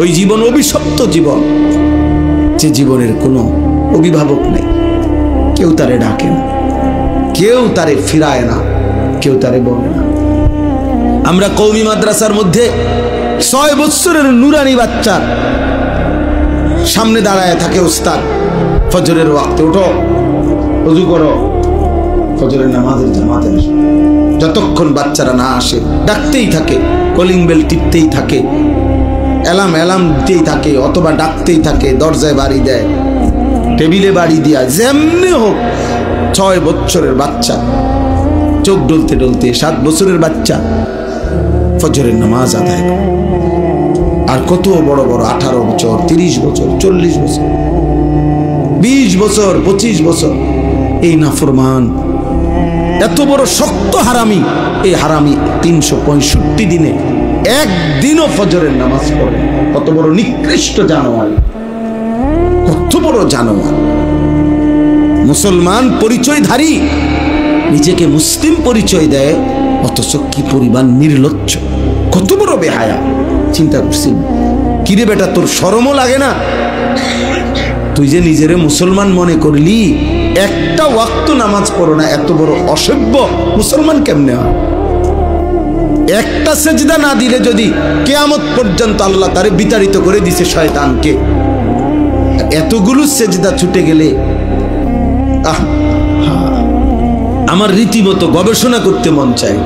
ওই জীবন অভিশপ্ত জীবন, যে জীবনের কোনো অভিভাবক নেই, কেউ তারে ডাকে না, কেউ তারে ফিরায় না, কেউ তারে বলে না। আমরা কওমি মাদ্রাসার মধ্যে 6 বছরের নুরানি বাচ্চা সামনে দাঁড়ায় থাকে উস্তাদ, ফজরের ওয়াক্তে ওঠো, ওযু করো, ফজরের নামাজের জামাতে আসো। যতক্ষণ বাচ্চারা না আসে ডাকতেই থাকে, কলিং বেল টিপতেই থাকে, অ্যালার্ম দিতেই থাকে, অথবা ডাকতেই থাকে, দরজায় বাড়ি দেয়, টেবিলে বাড়ি দিয়া, যেমনি হোক 6 বছরের বাচ্চা চোখ ডলতে ডলতে 7 বছরের বাচ্চা ফজরের নামাজ আদায় করে। আর কত বড় বড় 18 বছর, 30 বছর, 40 বছর, 20 বছর, 25 বছর এই নাফরমান, এত বড় শক্ত হারামি। এই হারামি 365 দিনে একদিনও ফজরের নামাজ পড়ে। কত বড় নিকৃষ্ট জানোয়ার, কত বড় জানোয়ার। মুসলমান পরিচয়ধারী, নিজেকে মুসলিম পরিচয় দেয়, অথচ কি পরিমাণ নির্লজ্জ, কত বড় বেহায়া। চিন্তা করছি, কিরে বেটা, তোর শরমও লাগে না? তুই যে নিজেরে মুসলমান মনে করলি, একটা ওয়াক্ত নামাজ পড়ো না, এত বড় অসভ্য মুসলমান কেমনে হয়? একটা সেজদা না দিলে যদি কিয়ামত পর্যন্ত আল্লাহ তারে বিতাড়িত করে দিছে শয়তানকে, এতগুলো সেজদা ছুটে গেলে আমার রীতিমতো গবেষণা করতে মন চায়।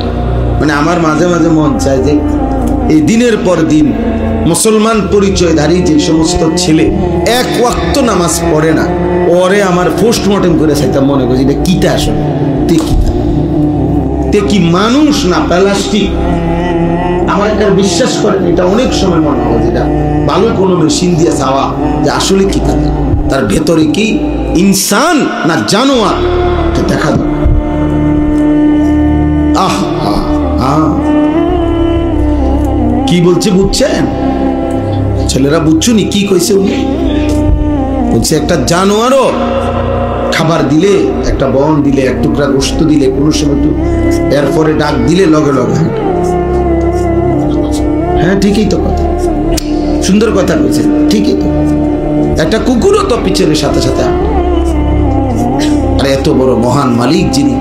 মানে আমার মাঝে মাঝে মন চায় যে এই দিনের পর দিন মুসলমান পরিচয়ধারী যে সমস্ত ছেলে এক ওয়াক্ত নামাজ পড়ে না, ওরে আমার পোস্টমর্টেম করে চাইতাম, মনে করি এটা কিটা আসলে, তে কি মানুষ না প্লাস্টিক? আমার এটা বিশ্বাস করেন, এটা অনেক সময় মনে হয় যেটা ভালো কোনো মেশিন দিয়ে চাওয়া, যে আসলে কি থাকে তার ভেতরে, কি ইনসান না জানোয়ার, দেখা দাও। কি বলছে বুঝছেন ছেলেরা? বুঝছুনি কি কইছে উনি? বলছে একটা জানোয়ারও খাবার দিলে, একটা বন দিলে, এক টুকরা গোশত দিলে, কোনো সময় তো এরপরে ডাক দিলে লগে লগে। হ্যাঁ ঠিকই তো কথা, সুন্দর কথা বলছে, ঠিকই তো। একটা কুকুরও তো পিছনের সাথে সাথে। আর এত বড় মহান মালিক যিনি,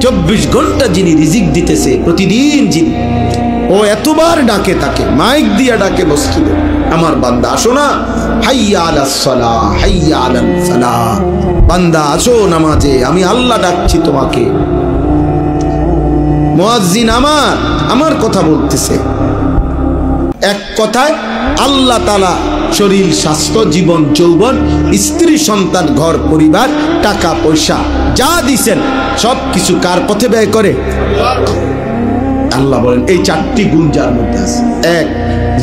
24 ঘন্টা যিনি রিজিক দিতেছে প্রতিদিন, যিনি, ও এতবার ডাকে, তাকে মাইক দিয়া ডাকে, মসজিদে, আমার বান্দা আসো না, হাইয়া আলাস সালাহ, হাইয়া আলাল ফালাহ, বান্দা আসো নামাজে, আমি আল্লাহ ডাকছি তোমাকে। মুয়াজ্জিন আমার কথা বলতেছে। এক কথায় আল্লাহ তাআলা শরীর, স্বাস্থ্য, জীবন, যৌবন, স্ত্রী, সন্তান, ঘর পরিবার, টাকা পয়সা যা দিছেন সব কিছু কার পথে ব্যয় করে? আল্লাহ বলেন এই 4টি গুণ যার মধ্যে আছে। 1,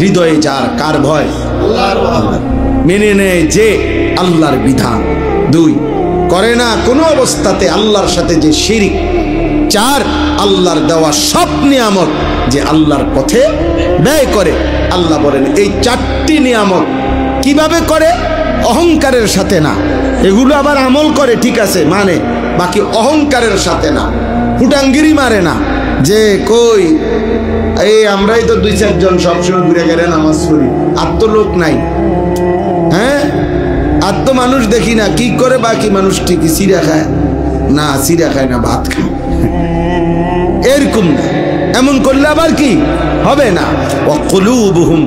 হৃদয়ে যার কার ভয়? আল্লাহ। মেনে নেয় যে আল্লাহর বিধান। 2, করে না কোনো অবস্থাতে আল্লাহর সাথে যে শিরিক। 4, আল্লাহর দেওয়া সব নিয়ামত যে আল্লাহর পথে ব্যয় করে। আল্লাহ বলেন এই 4টি নিয়ামত কিভাবে করে? অহংকারের সাথে না। এগুলো আবার আমল করে, ঠিক আছে, মানে, বাকি অহংকারের সাথে না, ফুটাঙ্গিরি মারে না, যে কই এই আমরাই তো 2-4 জন সবসময় ঘুরে গেলে নামাজ পড়ি, আর তো লোক নাই। হ্যাঁ, আর তো মানুষ দেখি না, কি করে বাকি মানুষ ঠিকই চিড়া খায় না, চিড়া খায় না, ভাত খায়, এরকম না। এমন করলে আবার কি হবে না? ওয়াকুলুবুহুম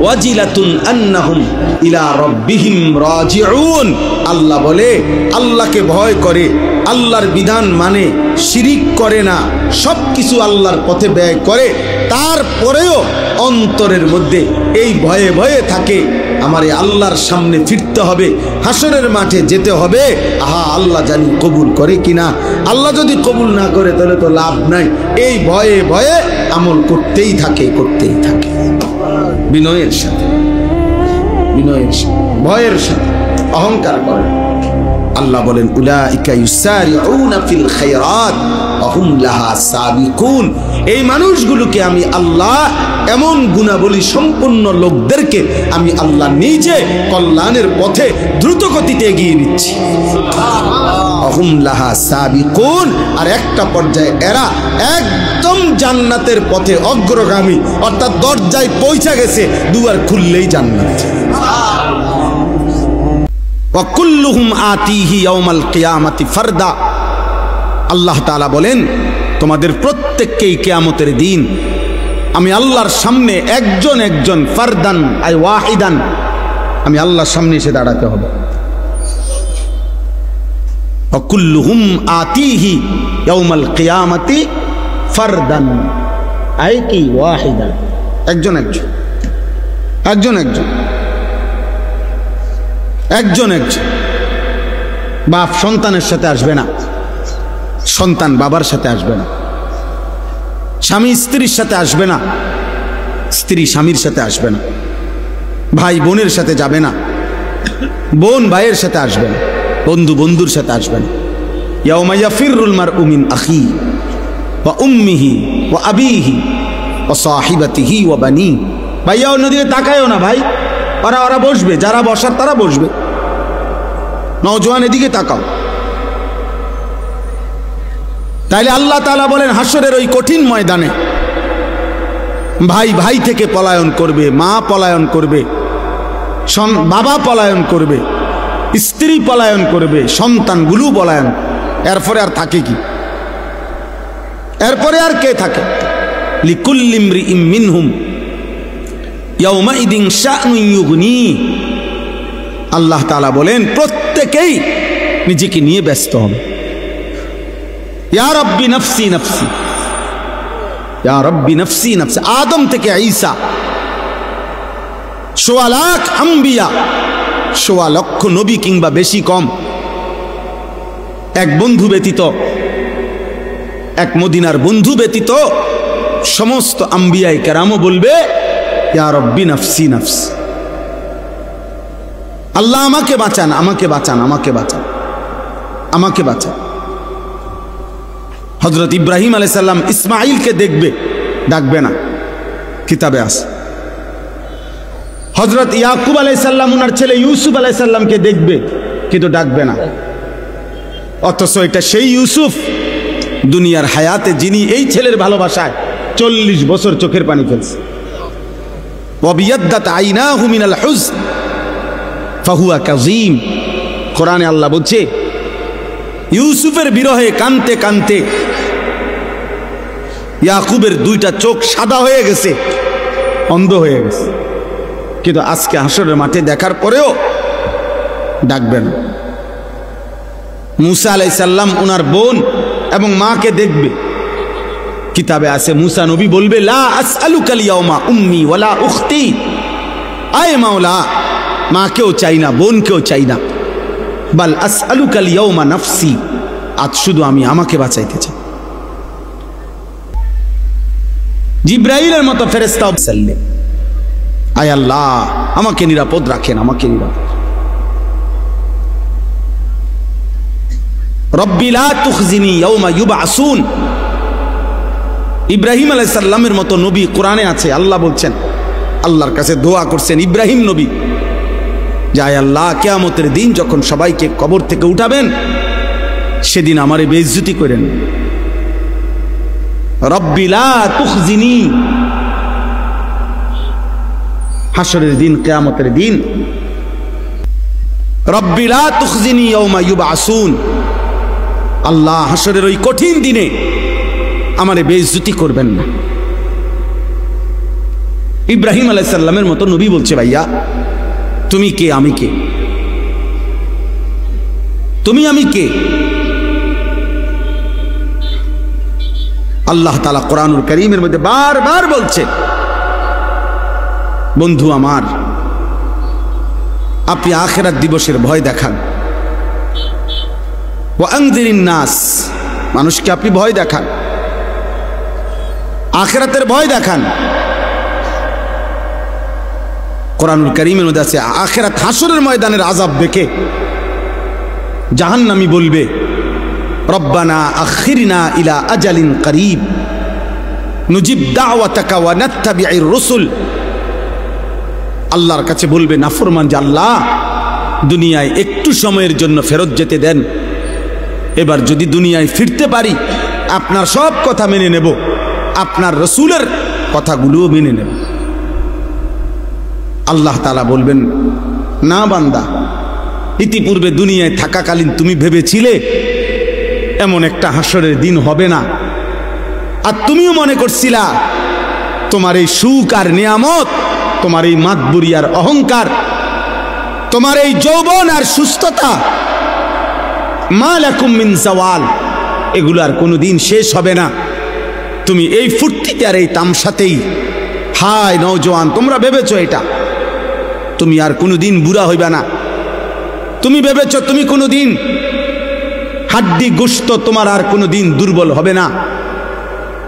ওয়াজিলাতুন আন্নাহুম ইলা রাব্বিহিম রাজিউন। আল্লাহ বলে আল্লাহকে ভয় করে, আল্লাহর বিধান মানে, শিরিক করে না, সব কিছু আল্লাহর পথে ব্যয় করে, তারপরেও অন্তরের মধ্যে এই ভয়ে ভয়ে থাকে আমারে আল্লাহর সামনে ফিরতে হবে, হাসরের মাঠে যেতে হবে। আহা, আল্লাহ জানি কবুল করে কিনা। আল্লাহ যদি কবুল না করে তাহলে তো লাভ নাই। এই ভয়ে ভয়ে আমল করতেই থাকে, করতেই থাকে, বিনয়ের সাথে, বিনয়ের সাথে, ভয়ের সাথে, অহংকার করে। আল্লাহ বলেন উলাইকা ইউসারিউনা ফিল খায়রাত ওয়া হুম লাহা সাবিকুন। এই মানুষগুলোকে আমি আল্লাহ, এমন গুণাবলী সম্পন্ন লোকদেরকে আমি আল্লাহ নিজে কল্যাণের পথে দ্রুত গতিতে এগিয়ে নিচ্ছি। ওয়া হুম লাহা সাবিকুন। আর একটা পর্যায়ে এরা একদম জান্নাতের পথে অগ্রগামী, অর্থাৎ দরজায় পৌঁছে গেছে, দুয়ার খুললেই জান্নাত। ওয়া কুল্লুহুম আতিহি ইয়াউমাল কিয়ামাতি ফারদা। আল্লাহ তাআলা বলেন তোমাদের প্রত্যেককেই কিয়ামতের দিন আমি আল্লাহর সামনে একজন একজন, ফারদান আই ওয়াহিদান, আমি আল্লাহর সামনে এসে দাঁড়াতে হবে। ওয়া কুল্লুহুম আতিহি ইয়াউমাল কিয়ামাতি ফারদান আই কি ওয়াহিদান, একজন একজন, একজন একজন, একজন একজন। বাপ সন্তানের সাথে আসবে না, সন্তান বাবার সাথে আসবে না, স্বামী স্ত্রীর সাথে আসবে না, স্ত্রী স্বামীর সাথে আসবে না, ভাই বোনের সাথে যাবে না, বোন ভাইয়ের সাথে আসবে না, বন্ধু বন্ধুর সাথে আসবে না। ইয়াউমা ইয়াফিরুল মারউ মিন আখি ওয়া উম্মিহি ওয়া আবিহি ওয়া সাহিবাতিহি ওয়া বানি। ভাইয়া অন্যদিকে তাকায়ও না ভাই, ওরা ওরা বসবে, যারা বসার তারা বসবে। নওজোয়ান এদিকে তাকাও। তাইলে আল্লাহ তাআলা বলেন হাসরের ওই কঠিন ময়দানে ভাই ভাই থেকে পলায়ন করবে, মা পলায়ন করবে, বাবা পলায়ন করবে, স্ত্রী পলায়ন করবে, সন্তানগুলো পলায়ন। এরপরে আর থাকে কি? এরপরে আর কে থাকে? লিকুল্লি ইমরিইম মিনহুম ইয়াউমাইদিন শা'নুন ইউগনি। আল্লাহ তাআলা বলেন প্রত্যেকেই নিজেকে নিয়ে ব্যস্ত হবে। ইয়া রাব্বি নফসি নফসি, ইয়া রাব্বি নফসি নফসি। আদম থেকে ঈসা, ১৬ লাখ আম্বিয়া, ১৬ লক্ষ নবী কিংবা বেশি কম, এক বন্ধু ব্যতীত, এক মদিনার বন্ধু ব্যতীত সমস্ত আম্বিয়ায়ে কেরামও বলবে ইয়া রাব্বি নফসি নফসি। আল্লাহ আমাকে বাঁচান, আমাকে বাঁচান, আমাকে বাঁচান, আমাকে বাঁচান। হযরত ইব্রাহিম আলাইহিস সালাম ইসমাঈলকে দেখবে, ডাকবে না, কিতাবে আছে। হযরত ইয়াকুব আলাইহিস সালাম ওনার ছেলে ইউসুফ আলাইহিস সালামকে দেখবে, কিন্তু ডাকবে না। অথচ এটা সেই ইউসুফ দুনিয়ার হায়াতে যিনি এই ছেলের ভালোবাসায় ৪০ বছর চোখের পানি ফেলছে। ওয়াবিয়াদ্দাত আইনাহু মিনাল হুজন ফাহুয়া কাযীম। কোরআনে আল্লাহ বলছে ইউসুফের বিরহে কানতে কানতে ইয়াকুবের ২টা চোখ সাদা হয়ে গেছে, অন্ধ হয়ে গেছে। কিন্তু আজকে হাসরের মাঠে দেখার পরেও ডাকবেন। মুসা আলাইহিস সালাম ওনার বোন এবং মাকে দেখবে, কিতাবে আছে মুসা নবী বলবে লা আসআলুকাল ইয়াউমা উম্মি ওয়ালা উখতি। আয় মাওলা, মাকেও চাই না, বোনকেও চাই না, বাল আসআলুকাল ইয়াউমা নাফসি, আজ শুধু আমি আমাকে বাঁচাইতে চাই। জিবরাইলের মতো ফেরেশতা সাল্লাল্লাহু, আয় আল্লাহ আমাকে নিরাপদ রাখেন, আমাকে নিরাপদ। রব্বি লা তুখজিনি ইয়াউমা ইউবআসুন। ইব্রাহিম আলাইহিস সালামের মতো নবী কোরআনে আছে, আল্লাহ বলছেন, আল্লাহর কাছে দোয়া করছেন ইব্রাহিম নবী, যে আয় আল্লাহ কিয়ামতের দিন যখন সবাইকে কবর থেকে উঠাবেন, সেদিন আমারে বেইজ্জতি করেন। রব্বি লা তুখজিনি, হাসরের দিন, কিয়ামতের দিন। রব্বি লা তুখজিনি ইয়াউমা ইউবআসুন। আল্লাহ হাসরের ওই কঠিন দিনে আমারে বেইজ্জতি করবেন না। ইব্রাহিম আলাইহিস সালামের মতো নবী বলছে ভাইয়া তুমি কে, আমি কে? তুমি আমি কে? আল্লাহ তাআলা কোরআনুল কারীমের মধ্যে বারবার বলছে বন্ধু আমার, আপনি আখিরাত দিবসের ভয় দেখান। ওয়া আনজিরিন নাস, মানুষকে আপনি ভয় দেখান, আখিরাতের ভয় দেখান। কোরআনুল কারীমের মধ্যে আছে আখিরাত হাসরের ময়দানের আযাব দেখে জাহান্নামী বলবে রব্বানা আখিরনা ইলা আজালিন করিব নুজিব দাওয়াতাকা ওয়া নাত্তাবি'র রুসুল। আল্লাহর কাছে বলবে নাফরমান যে আল্লাহ দুনিয়ায় একটু সময়ের জন্য ফেরত যেতে দেন, এবার যদি দুনিয়ায় ফিরতে পারি আপনার সব কথা মেনে নেব, আপনার রসুলের কথাগুলোও মেনে নেব। আল্লাহ তাআলা বলবেন না বান্দা, ইতিপূর্বে দুনিয়ায় থাকাকালীন তুমি ভেবেছিলে এমন একটা হাসরের দিন হবে না, আর তুমিও মনে করছিলা তোমার এই সুখ আর নিয়ামত, তোমার এই মাতবুরি আর অহংকার, তোমার এই যৌবন আর সুস্থতা, মা লাকুম মিন জাওয়াল, এগুলো আর কোনোদিন শেষ হবে না। তুমি এই ফুর্তিতে আর এই তামসাতেই, হায় নওজোয়ান তোমরা ভেবেছো এটা, তুমি আর কোনোদিন বুড়া হইবে না। তুমি ভেবেছো তুমি কোনোদিন হাড্ডি গোশত তোমার আর কোনোদিন দুর্বল হবে না।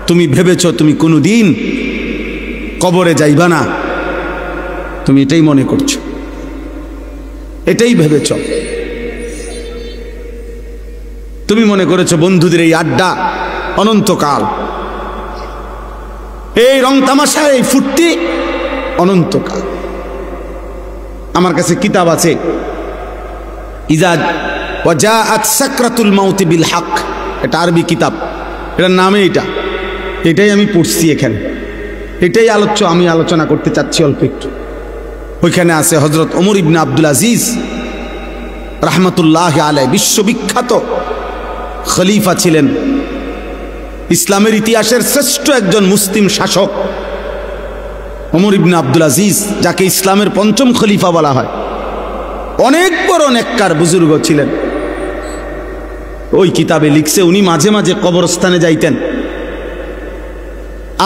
তুমি ভেবেছো তুমি কোনোদিন কবরে যাইবা না। তুমি এটাই মনে করছো, এটাই ভেবেছো। তুমি মনে করেছো বন্ধুদের এই আড্ডা অনন্তকাল, এই রং তামাশা, এই ফুর্তি অনন্তকাল। আমার কাছে কিতাব আছে ইজা ওয়াজাআত সাকরাতুল মাউত বিল হক, এটা আরবি কিতাব, এটার নামে এটাই আমি পড়ছি এখানে, এটাই আমি আলোচনা করতে চাচ্ছি অল্প একটু। ওইখানে আছে হযরত ওমর ইবনে আব্দুল আজিজ রাহমাতুল্লাহি আলাইহি, বিশ্ববিখ্যাত খলিফা ছিলেন, ইসলামের ইতিহাসের শ্রেষ্ঠ একজন মুসলিম শাসক ওমর ইবনে আব্দুল আজিজ, যাকে ইসলামের পঞ্চম খলিফা বলা হয়। অনেক বড় নেককার বুজুর্গ ছিলেন। ওই কিতাবে লিখছে উনি মাঝে মাঝে কবরস্থানে যাইতেন,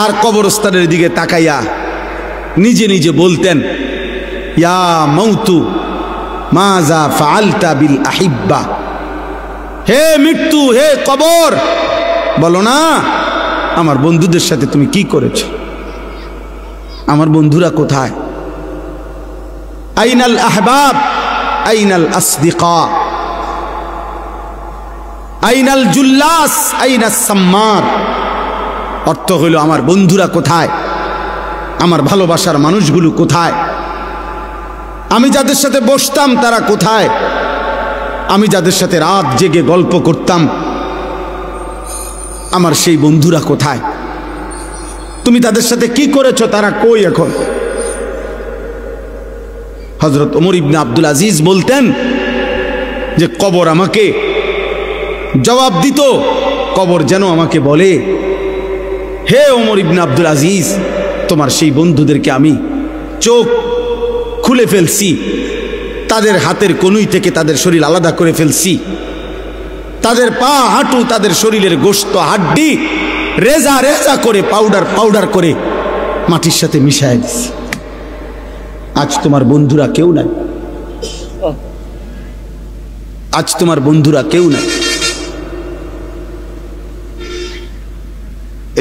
আর কবরস্থানের দিকে তাকাইয়া নিজে নিজে বলতেন, ইয়া মাউতু মাজা ফাআলতা বিল আহিব্বা, হে মৃত্যু, হে কবর, বলো না আমার বন্ধুদের সাথে তুমি কি করেছো, আমার বন্ধুরা কোথায়? আইনাল আহবাব আইনাল আসদিকা আইনাল জুল্লাস আইনাস সাম্মার। অর্থ হইল আমার বন্ধুরা কোথায়, আমার ভালোবাসার মানুষগুলো কোথায়, আমি যাদের সাথে বসতাম তারা কোথায়, আমি যাদের সাথে রাত জেগে গল্প করতাম আমার সেই বন্ধুরা কোথায়? তুমি তাদের সাথে কি করেছো, তারা কই এখন? হযরত ওমর ইবনে আব্দুল আজিজ বলতেন যে কবর আমাকে জবাব দিত, কবর যেন আমাকে বলে, হে ওমর ইবনে আব্দুল আজিজ, তোমার সেই বন্ধুদেরকে আমি চোখ খুলে ফেলছি, তাদের হাতের কনুই থেকে তাদের শরীর আলাদা করে ফেলছি, তাদের পা হাঁটু তাদের শরীরের গোশত হাড্ডি রেজা রেজা করে পাউডার করে মাটির সাথে মিশায় দিছি। আজ তোমার বন্ধুরা কেউ নাই, আজ তোমার বন্ধুরা কেউ নাই।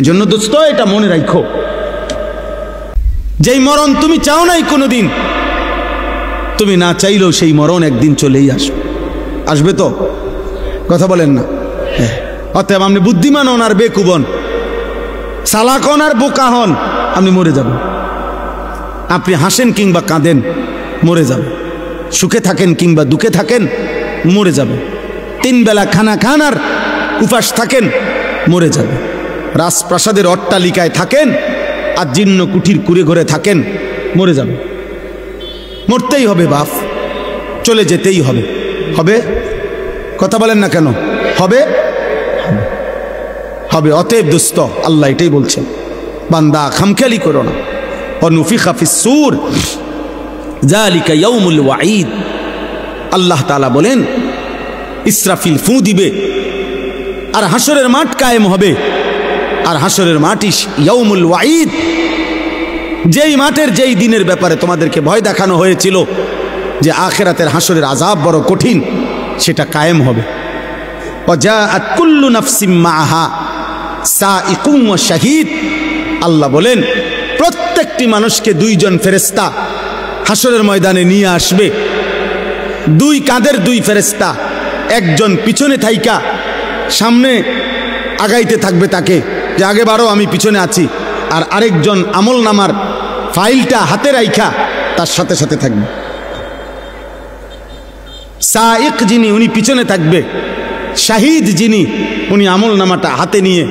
এজন্য দোস্ত এটা মনে রাখো, যেই মরণ তুমি চাও নাই কোনোদিন, তুমি না চাইলেও সেই মরণ একদিন চলেই আসবে তো, কথা বলেন না? অতএব আপনি বুদ্ধিমান হন আর বেকুব হন, চালাক হন আর বোকা হন, আপনি মরে যাবেন। আপনি হাসেন কিংবা কাঁদেন, মরে যাবেন। সুখে থাকেন কিংবা দুঃখে থাকেন, মরে যাবেন। 3 বেলা খানা খান আর উপাস থাকেন, মরে যাবেন। রাজপ্রাসাদের অট্টালিকায় থাকেন আর জীর্ণ কুঠির কুড়ে ঘরে থাকেন, মরে যাবেন। মরতেই হবে বাপ, চলে যেতেই হবে। হবে? কথা বলেন না কেন? হবে হবে। অতএব দোস্ত আল্লাহ এটাই বলছেন, বান্দা খামখেয়ালি করো না। অনুফিখা ফিস সূর যালিকা ইয়াউমুল ওয়াঈদ। আল্লাহ তাআলা বলেন ইসরাফিল ফু দিবে আর হাসরের মাঠ কায়েম হবে। আর হাসরের মাঠই ইয়াউমুল ওয়াঈদ, যেই মাঠের যেই দিনের ব্যাপারে তোমাদেরকে ভয় দেখানো হয়েছিল যে আখিরাতের হাসরের আযাব বড় কঠিন, সেটা কায়েম হবে। ওয়াজাআত কুল্লু নাফসিম মাআহা সাইকুম ওয়া শাহীদ। আল্লাহ বলেন প্রত্যেকটি মানুষকে 2 জন ফেরেশতা হাসরের ময়দানে নিয়ে আসবে। 2 কাঁধের 2 ফেরেশতা, একজন পিছনে থাইকা সামনে আগাইতে থাকবে তাকে যে আগে বারো আমি পিছনে আছি, আর আরেকজন আমল নামার ফাইলটা হাতে রাইখা তার সাথে সাথে থাকবে। সাইক যিনি উনি পিছনে থাকবে, শাহিদ যিনি উনি আমল নামাটা হাতে নিয়ে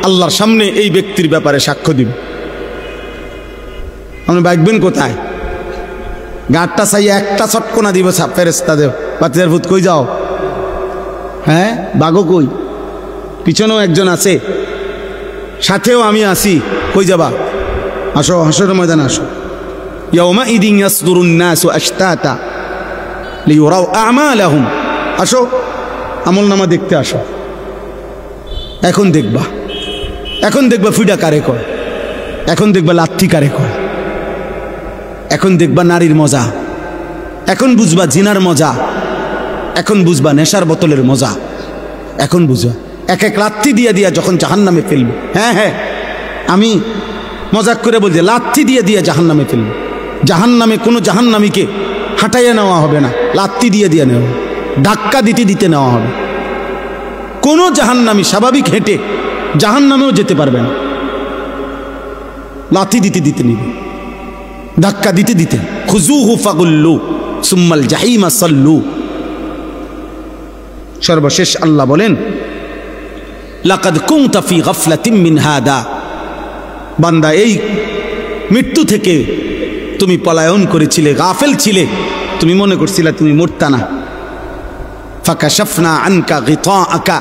আল্লাহর সামনে এই ব্যক্তির ব্যাপারে সাক্ষ্য দিবে। আপনি বাইকবেন কোথায়? গাঁটটা চাইয়া একটা চটকোনা দিব ফেরেস্তা দেব, বাচ্চার ভূত কই যাও, হ্যাঁ বাঘও কই, পিছনেও একজন আছে, সাথেও আমি আছি, কই যাবা, আসো হাসরের ময়দানে আসো। ইয়াউমা ইদিন ইয়াসদুরুন নাসু আশতাতা লিইউরাউ আমালাহুম, আসো আমলনামা দেখতে আসো। এখন দেখবা, এখন দেখবা ফিডা কারে কয়, এখন দেখবা লাথি কারে কয়, এখন দেখবা নারীর মজা, এখন বুঝবা জিনার মজা, এখন বুঝবা নেশার বোতলের মজা, এখন বুঝবা এক এক লাথি দিয়া দিয়া যখন জাহান্নামে ফেলবে। হ্যাঁ হ্যাঁ, আমি মজাক করে বলছি, লাথি দিয়ে দিয়ে জাহান্নামে ফেলবে। জাহান্নামে কোনো জাহান্নামীকে হাঁটাইয়া নেওয়া হবে না, লাথি দিয়ে দিয়ে নেওয়া, ধাক্কা দিতে দিতে নেওয়া হবে। কোনো জাহান্নামী স্বাভাবিক হেঁটে জাহান্নামেও যেতে পারবে না, লাথি দিতে দিতে নিবে, ধাক্কা দিতে দিতে। খুজুহু ফাগুল্লু সুম্মাল জাহিমা সাল্লু। সর্বশেষ আল্লাহ বলেন, লাকাদ কুনতা ফি গাফলাতিন মিন হাদা, বান্দা এই মৃত্যু থেকে তুমি পলায়ন করেছিলে, গাফেল ছিলে, তুমি মনে করছিলে তুমি মরতা না। ফাকাশাফনা আনকা গিতাআকা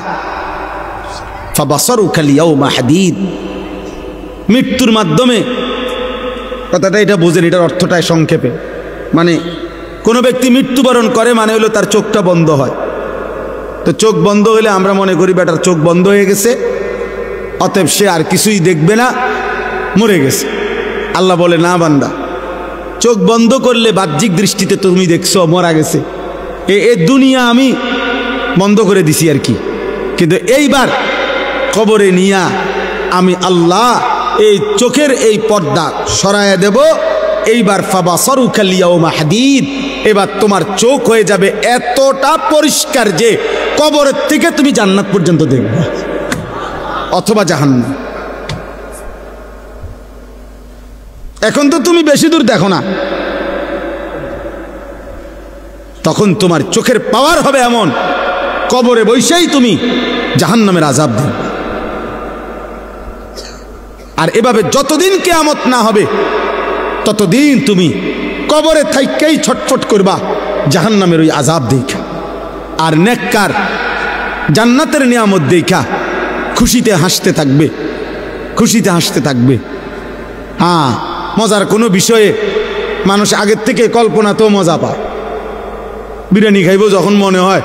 ফাবাসারুকা আল-ইয়াওমা হাদীদ। মৃত্যুর মাধ্যমে, কথাটা এটা বোঝেন, এটার অর্থটাই সংক্ষেপে, মানে কোনো ব্যক্তি মৃত্যুবরণ করে মানে হলো তার চোখটা বন্ধ হয়। তো চোখ বন্ধ হলে আমরা মনে করি বেটার চোখ বন্ধ হয়ে গেছে, অতএব সে আর কিছুই দেখবে না, মরে গেছে। আল্লাহ বলে, না বান্দা, চোখ বন্ধ করলে বাহ্যিক দৃষ্টিতে তুমি দেখছো মরা গেছে, এ দুনিয়া আমি বন্ধ করে দিছি আর কি, কিন্তু এইবার কবরে নিয়া আমি আল্লাহ এই চোখের এই পর্দা সরাইয়া দেব। এইবার ফাবাসারুকা আল-ইয়াওমা হাদীদ, এবার তোমার চোখ হয়ে যাবে এতটা পরিষ্কার যে কবরের থেকে তুমি জান্নাত পর্যন্ত দেখবে অথবা জাহান্নাম। এখন তো তুমি বেশি দূর দেখো না, তখন তোমার চোখের পাওয়ার হবে এমন, কবরে বসেই তুমি জাহান্নামের আযাব দেখবে। আর এভাবে যতদিন কিয়ামত না হবে ততদিন তুমি কবরে থাইকেই ছটফট করবা জাহান্নামের ওই আযাব দেখা। আর নেককার জান্নাতের নিয়ামত দেখা খুশিতে হাসতে থাকবে, খুশিতে হাসতে থাকবে। হ্যাঁ, মজার কোনো বিষয়ে মানুষ আগের থেকে কল্পনাতেও মজা পায়। বিরিয়ানি খাইব যখন মনে হয়,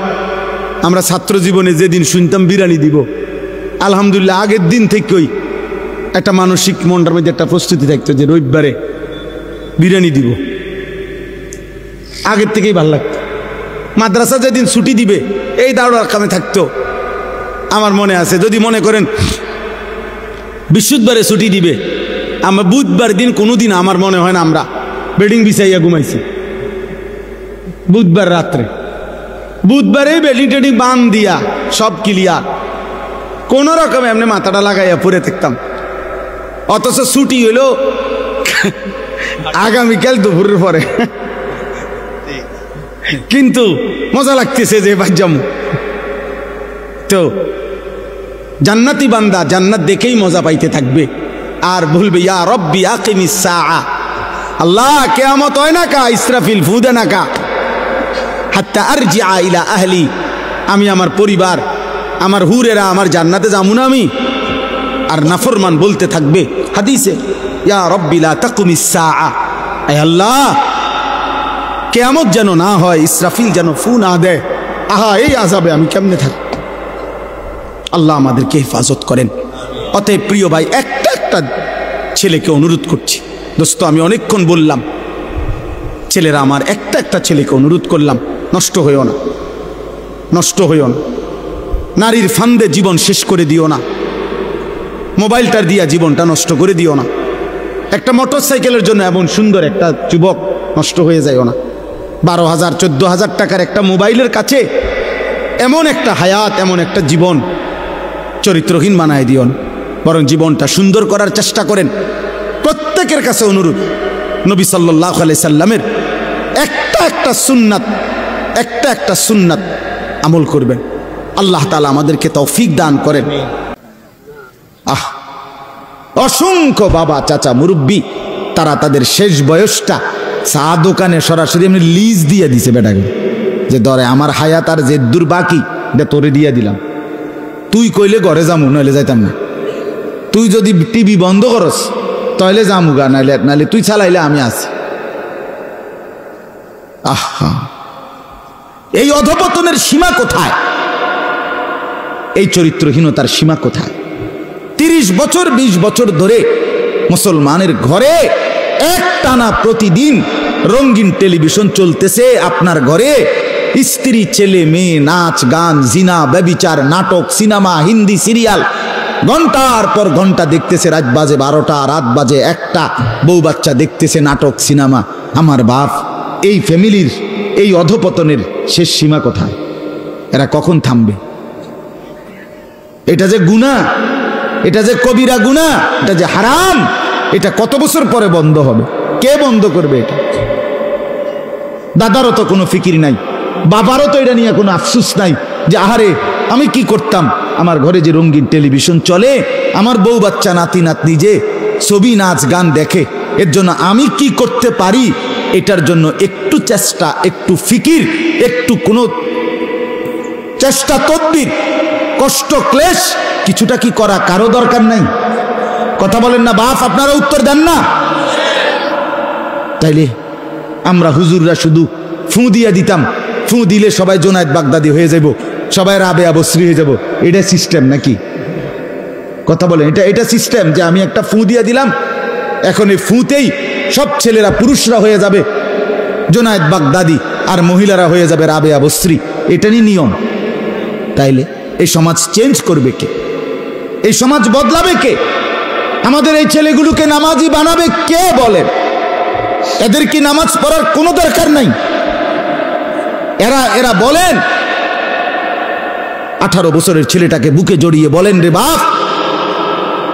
আমরা ছাত্র জীবনে যেদিন শুনতাম বিরিয়ানি দিব, আলহামদুলিল্লাহ আগের দিন থেকেই একটা মানসিক মনটার মধ্যে একটা প্রস্তুতি থাকতো যে রবিবারে বিরিয়ানি দিব, আগের থেকেই ভালো লাগতো। মাদ্রাসা যেদিন ছুটি দিবে এই দাঁড়ার কামে থাকতো। আমার মনে আছে, যদি মনে করেন বৃহস্পতিবারে ছুটি দিবে, আমরা বুধবার দিন কোনোদিন আমার মনে হয় না আমরা বেডিং বিছাইয়া ঘুমাইছি। বুধবার রাত্রে, বুধবারে বেডিং টেডিং বান দিয়া সব ক্লিয়ার, কোন রকমে এমনি মাথাটা লাগাইয়া পড়ে থাকতাম। অথচ ছুটি হইল আগামীকাল দুপুরের পরে, কিন্তু মজা লাগতেছে যে বাজ্জাম। তো জান্নাতি বান্দা জান্নাত দেখেই মজা পাইতে থাকবে আর বলবে, ইয়া রব্বি আকিমিস সাআ, আল্লাহ কিয়ামত হয় না কা, ইসরাফিল ফু দে না কা, হাত্তা আরজিআ ইলা আহলি, আমি আমার পরিবার, আমার হুরেরা, আমার জান্নাতে যাবো না আমি। আর নাফরমান বলতে থাকবে হাদিসে, ইয়া রব্বি লা তাকুমিস সাআ, আয় আল্লাহ কিয়ামত যেন না হয়, ইসরাফিল যেন ফু না দেয়, আহা এই আযাবে আমি কেমনে থাকি। আল্লাহ আমাদেরকে হেফাজত করেন। অতএব প্রিয় ভাই, একটা একটা ছেলেকে অনুরোধ করছি, দোস্ত আমি অনেকক্ষণ বললাম, ছেলেরা আমার, একটা একটা ছেলেকে অনুরোধ করলাম, নষ্ট হইও না, নষ্ট হইও না, নারীর ফান্দে জীবন শেষ করে দিও না, মোবাইলটার দিয়া জীবনটা নষ্ট করে দিও না, একটা মোটর সাইকেলের জন্য এমন সুন্দর একটা যুবক নষ্ট হয়ে যায়ও না। 12,000 14,000 টাকার একটা মোবাইলের কাছে এমন একটা হায়াত, এমন একটা জীবন চরিত্রহীন বানায় দিও না, বরং জীবনটা সুন্দর করার চেষ্টা করেন। প্রত্যেকের কাছে অনুরোধ, নবী সাল্লাল্লাহু আলাইহি সাল্লামের একটা সুন্নাত আমল করবেন। আল্লাহ তাআলা আমাদেরকে তৌফিক দান করেন। অসংখ্য বাবা চাচা মুরব্বী, তারা তাদের শেষ বয়সটা চা দোকানে সরাসরি এমনি লিজ দিয়ে দিছে বেটাকে, যে ধরে আমার হায়াত আর যে দূর বাকি এটা তোরে দিয়ে দিলাম, তুই কইলে ঘরে যামু, নইলে যাইতাম না। তুই যদি টিভি বন্ধ করস তাহলে যামু গা, নাইলে তুই চালাইলে আমি আছি। আহা, এই অধপতনের সীমা কোথায়? এই চরিত্রহীনতার সীমা কোথায়? 30 বছর 20 বছর ধরে মুসলমানের ঘরে একটানা প্রতিদিন রঙিন টেলিভিশন চলতেছে। আপনার ঘরে স্ত্রী ছেলে মেয়ে, নাচ গান, জিনা ব্যভিচার, নাটক, সিনেমা, হিন্দি সিরিয়াল ঘন্টার পর ঘন্টা দেখতেছে। রাত বাজে 12টা, রাত বাজে 1টা, বউ বাচ্চা দেখতেছে নাটক সিনেমা। আমার বাপ, এই ফ্যামিলির এই অধপতনের শেষ সীমা কোথায়? এরা কখন থামবে? এটা যে গুনাহ, এটা যে কবিরা গুনাহ, এটা যে হারাম, এটা কত বছর পরে বন্ধ হবে? কে বন্ধ করবে এটা? দাদারও তো কোনো ফিকির নাই, বাবারও তো এটা নিয়ে কোনো আফসোস নাই যে আহারে আমি কি করতাম, আমার ঘরে যে রঙিন টেলিভিশন চলে, আমার বউ বাচ্চা নাতি নাতনি যে ছবি নাচ গান দেখে, এর জন্য আমি কি করতে পারি, এটার জন্য একটু চেষ্টা, একটু ফিকির, একটু কোনো চেষ্টা তদবির, কষ্ট ক্লেশ কিছুটা কি করা কারো দরকার নাই? কথা বলেন না বাপ? আপনারা উত্তর দেন না? তাইলে আমরা হুজুররা শুধু ফু দিয়ে দিতাম, ফু দিলে সবাই জোনায়েদ বাগদাদি হয়ে যাব, সবাই রাবেয়া বসরি হয়ে যাব, এটা সিস্টেম নাকি? কথা বলেন, এটা সিস্টেম যে আমি একটা ফু দিয়ে দিলাম, এখন এই ফুতেই সব ছেলেরা পুরুষরা হয়ে যাবে জোনায়েদ বাগদাদি, আর মহিলারা হয়ে যাবে রাবেয়া বসরি, এটা নিয়ম? তাইলে এই সমাজ চেঞ্জ করবে কে? এই সমাজ বদলাবে কে? আমাদের এই ছেলেগুলোকে নামাজি বানাবে কে? বলেন, এদের কি নামাজ পড়ার কোনো দরকার নাই? এরা বলেন 18 বছরের ছেলেটাকে বুকে জড়িয়ে বলেন, রে বাপ,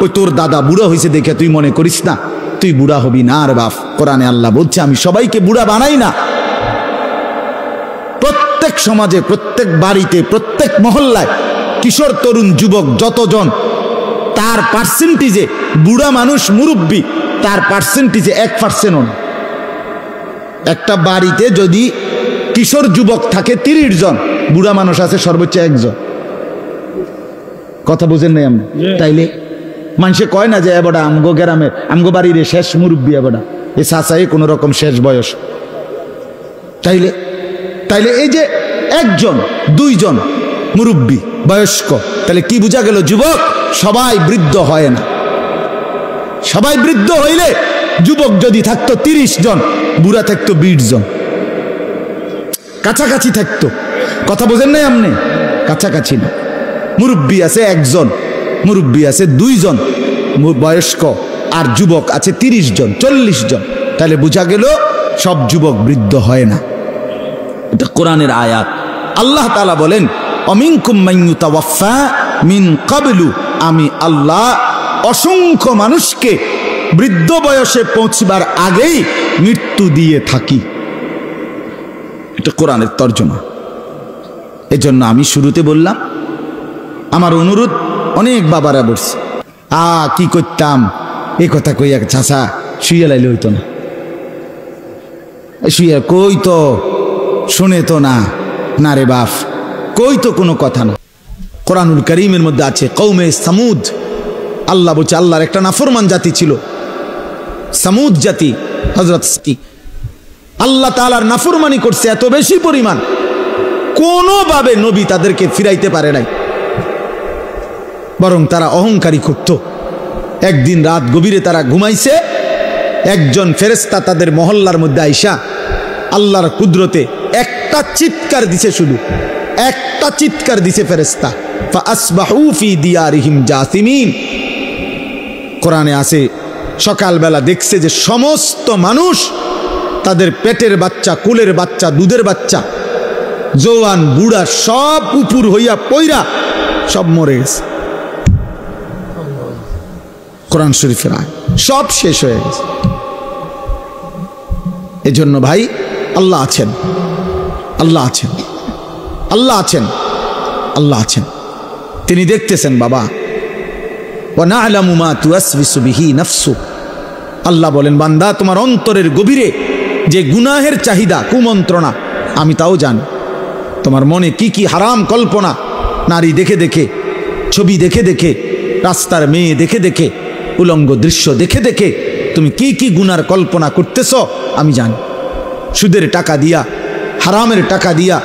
ওই তোর দাদা বুড়া হয়েছে দেখে তুই মনে করিস না তুই বুড়া হবি না। আর বাপ, কোরআনে আল্লাহ বলছে আমি সবাইকে বুড়া বানাই না। প্রত্যেক সমাজে, প্রত্যেক বাড়িতে, প্রত্যেক মহল্লায় কিশোর তরুণ যুবক যতজন, তার পার্সেন্টেজে বুড়া মানুষ মুরব্বী তার পার্সেন্টেজে 1% না। একটা বাড়িতে যদি কিশোর যুবক থাকে 30 জন, বুড়া মানুষ আছে সর্বোচ্চ 1 জন। কথা বুঝেন নাই আমরা? তাইলে মানুষে কয় না যে এবড়া আমগো গ্রামে আমগো বাড়ির শেষ মুরব্বী, এবড়া এ চাচাই কোনো রকম শেষ বয়স। তাইলে এই যে 1 জন 2 জন মুরব্বী বয়স্ক, তাহলে কি বোঝা গেল? যুবক সবাই বৃদ্ধ হয় না। সবাই বৃদ্ধ হইলে যুবক যদি থাকতো 30 জন, বুড়া থাকতো 20 জন, কাছাকাছি থাকতো। কথা বোঝেন নাই আপনি? কাছাকাছি না। মুরব্বী আছে 1 জন, মুরব্বী আছে 2 জন বয়স্ক, আর যুবক আছে 30 জন 40 জন। তাহলে বোঝা গেল সব যুবক বৃদ্ধ হয় না। এটা কোরআনের আয়াত। আল্লাহ তাআলা বলেন অমিনকুম মান ইউতাওয়াফা মিন ক্বাবলু, আমি আল্লাহ অসংখ্য মানুষকে বৃদ্ধ বয়সে পৌঁছবার আগেই মৃত্যু দিয়ে থাকি। এটা কোরআনের তর্জমা। এজন্য আমি শুরুতে বললাম, আমার অনুরোধ অনেক বাবারা বলছে কি করতাম, এই কথা কই এক চাচা শুয়ে লাইলে হইতো না, শুয়ে কই তো শুনে তো না, না রে বাপ, কই তো কোনো কথা না। কোরআনুল কারীমের মধ্যে আছে কওমে সামুদ, আল্লাহ বলছে আল্লাহর একটা নাফরমান জাতি ছিল সামুদ জাতি। হযরত আল্লাহ তাআলার নাফরমানি করছে এত বেশি পরিমাণ, কোনোভাবে নবী তাদেরকে ফিরাইতে পারে নাই, বরং তারা অহংকারী করত। একদিন রাত গভীরে তারা ঘুমাইছে, একজন ফেরেশতা তাদের মহল্লার মধ্যে আইসা আল্লাহর কুদরতে একটা চিৎকার দিছে, শুধু একটা চিৎকার দিছে ফেরেশতা, ফাআসবাহু ফি দিয়ারিহিম জাসিমিন। কোরআনে আছে সকালবেলা দেখছে যে সমস্ত মানুষ তাদের পেটের বাচ্চা, কুলের বাচ্চা, দুধের বাচ্চা জওয়ান বুড়া সব উপর হইয়া পইরা সব মরে গেছে। কোরআন শরীফের আয়াত সব শেষ হয়ে গেছে। এজন্য ভাই আল্লাহ আছেন, আল্লাহ আছেন, আল্লাহ আছেন, আল্লাহ আছেন। তিনি দেখতেছেন বাবা। ওয়া না'লামু মা তুওয়াসবিসু বিহি নাফসু। আল্লাহ বলেন বান্দা তোমার অন্তরের গভীরে যে গুনাহের চাহিদা কুমন্ত্রণা আমি তাও জানি। তোমার মনে কি কি হারাম কল্পনা, নারী দেখে দেখে, ছবি দেখে দেখে, রাস্তার মেয়ে দেখে দেখে, উলঙ্গ দৃশ্য দেখে দেখে তুমি কি কি গুনার কল্পনা করতেছ আমি জানি। সুদের টাকা দিয়া, হারামের টাকা দিয়া,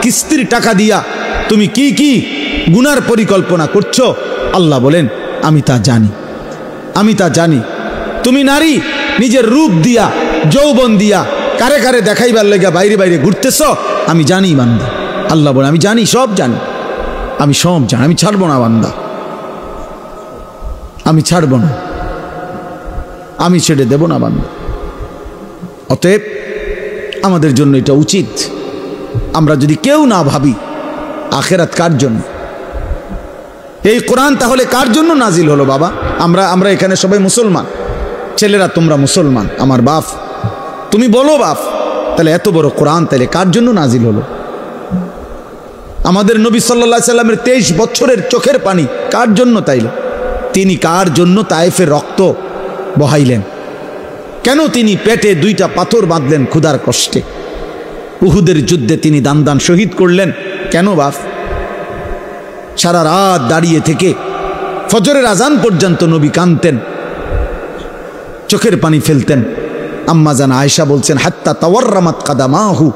কিস্তির টাকা দিয়া তুমি কি কি গুনার পরিকল্পনা করছো আল্লাহ বলেন আমি তা জানি, আমি তা জানি। তুমি নারী নিজের রূপ দিয়া, যৌবন দিয়া কারে কারে দেখাইবার লেগা বাইরে বাইরে ঘুরতেছ আমি জানি বান্দা। আল্লাহ বলে আমি জানি, সব জানি, আমি সব জানি, আমি ছাড়বো না বান্দা, আমি ছাড়বো না, আমি ছেড়ে দেব না বান্দা। অতএব আমাদের জন্য এটা উচিত, আমরা যদি কেউ না ভাবি আখেরাত কার জন্য, এই কোরআন তাহলে কার জন্য নাজিল হলো বাবা? আমরা এখানে সবাই মুসলমান, ছেলেরা তোমরা মুসলমান, আমার বাপ, তুমি বলো বাপ, তাহলে এত বড় কোরআন তাহলে কার জন্য নাজিল হলো? আমাদের নবী সাল্লাল্লাহু আলাইহি সাল্লামের 23 বছরের চোখের পানি কার জন্য তাইলে? তিনি কার জন্য তায়েফের রক্ত বহাইলেন? কেন তিনি পেটে 2টা পাথর বাঁধলেন ক্ষুধার কষ্টে? উহুদের যুদ্ধে তিনি দান দান শহীদ করলেন কেন বাপ? সারা রাত দাঁড়িয়ে থেকে ফজরের আজান পর্যন্ত নবী কাঁদতেন, চোখের পানি ফেলতেন। আম্মা জান আয়েশা বলছেন হাত্তা তাওয়াররামাত কাদামাহু,